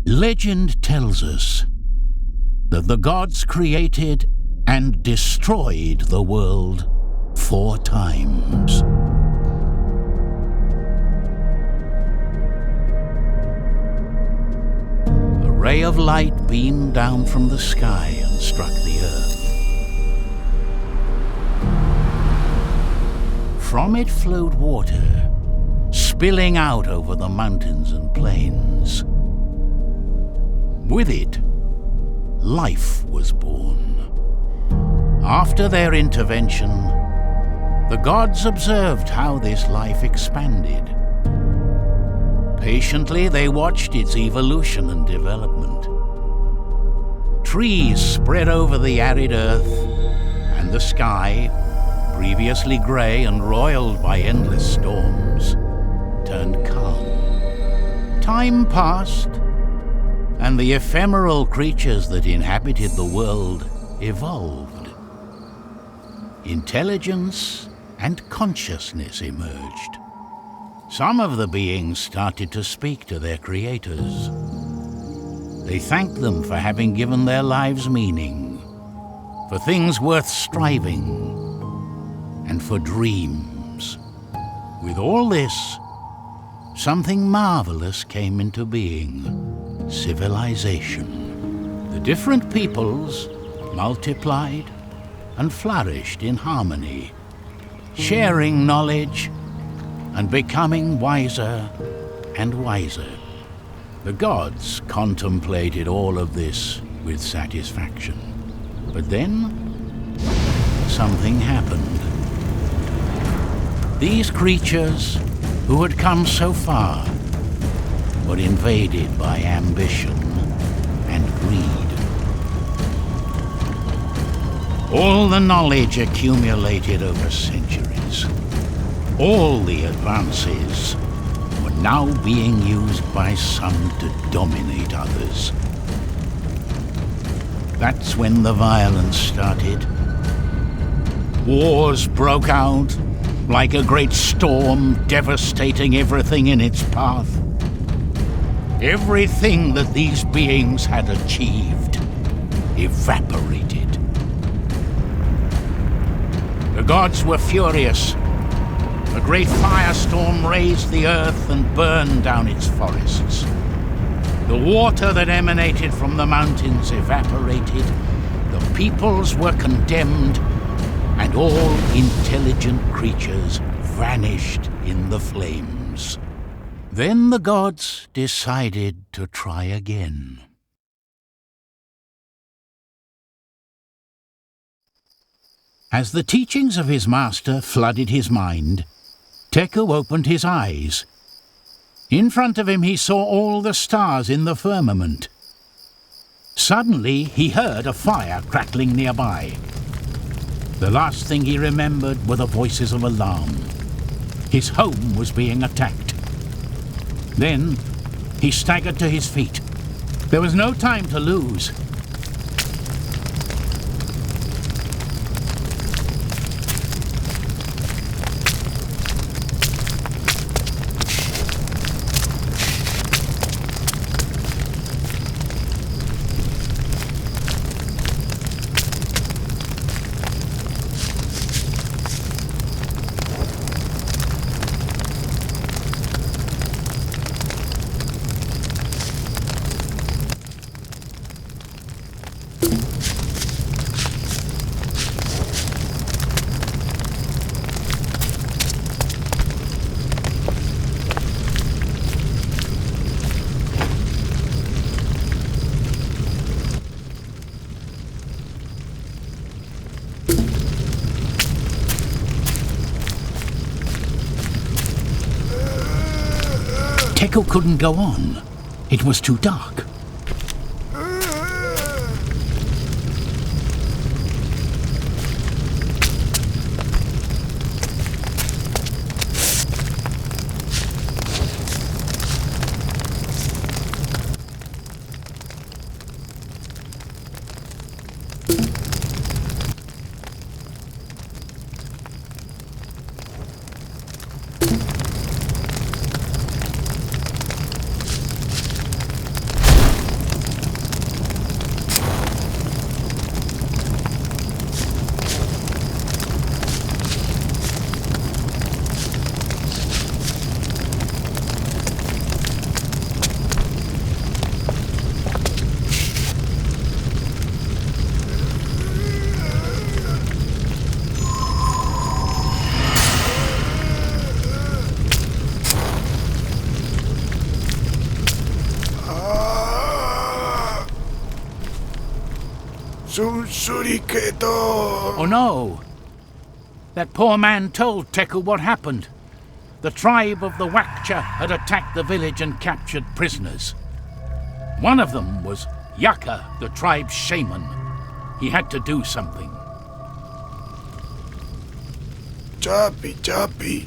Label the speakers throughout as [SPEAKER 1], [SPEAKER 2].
[SPEAKER 1] Legend tells us that the gods created and destroyed the world 4 times. A ray of light beamed down from the sky and struck the earth. From it flowed water, spilling out over the mountains and plains. With it, life was born. After their intervention, the gods observed how this life expanded. Patiently, they watched its evolution and development. Trees spread over the arid earth, and the sky, previously grey and roiled by endless storms, turned calm. Time passed, and the ephemeral creatures that inhabited the world evolved. Intelligence and consciousness emerged. Some of the beings started to speak to their creators. They thanked them for having given their lives meaning, for things worth striving, and for dreams. With all this, something marvelous came into being: civilization. The different peoples multiplied and flourished in harmony, sharing knowledge and becoming wiser and wiser. The gods contemplated all of this with satisfaction. But then, something happened. These creatures, who had come so far, were invaded by ambition and greed. All the knowledge accumulated over centuries, all the advances, were now being used by some to dominate others. That's when the violence started. Wars broke out like a great storm, devastating everything in its path. Everything that these beings had achieved evaporated. The gods were furious. A great firestorm razed the earth and burned down its forests. The water that emanated from the mountains evaporated. The peoples were condemned, and all intelligent creatures vanished in the flames. Then the gods decided to try again. As the teachings of his master flooded his mind, Teku opened his eyes. In front of him he saw all the stars in the firmament. Suddenly he heard a fire crackling nearby. The last thing he remembered were the voices of alarm. His home was being attacked. Then he staggered to his feet. There was no time to lose. Teku couldn't go on. It was too dark. Oh no! That poor man told Teku what happened. The tribe of the Wakcha had attacked the village and captured prisoners. One of them was Wakcha, the tribe's shaman. He had to do something.
[SPEAKER 2] Chapi.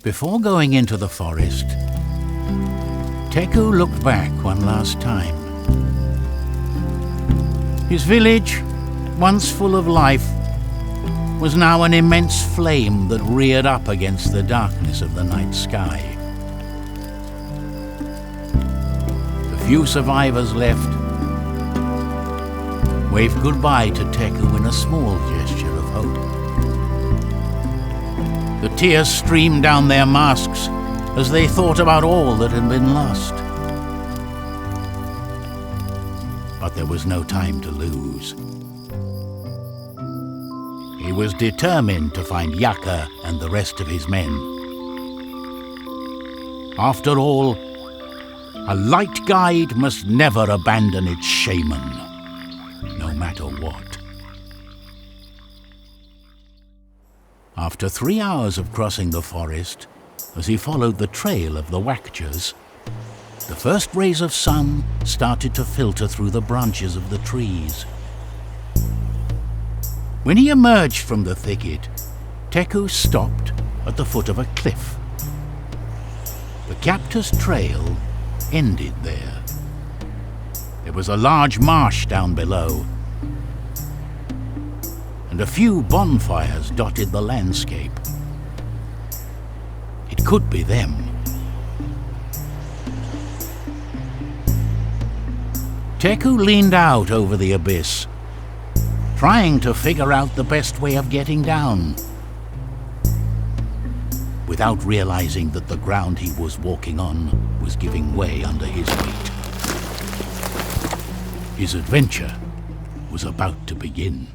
[SPEAKER 1] Before going into the forest, Teku looked back one last time. His village, once full of life, was now an immense flame that reared up against the darkness of the night sky. The few survivors left waved goodbye to Teku in a small gesture of hope. The tears streamed down their masks as they thought about all that had been lost. But there was no time to lose. He was determined to find Wakcha and the rest of his men. After all, a light guide must never abandon its shaman, no matter what. After 3 hours of crossing the forest, as he followed the trail of the Wakchas, the first rays of sun started to filter through the branches of the trees. When he emerged from the thicket, Teku stopped at the foot of a cliff. The captor's trail ended there. There was a large marsh down below, and a few bonfires dotted the landscape. It could be them. Teku leaned out over the abyss, trying to figure out the best way of getting down, without realizing that the ground he was walking on was giving way under his weight. His adventure was about to begin.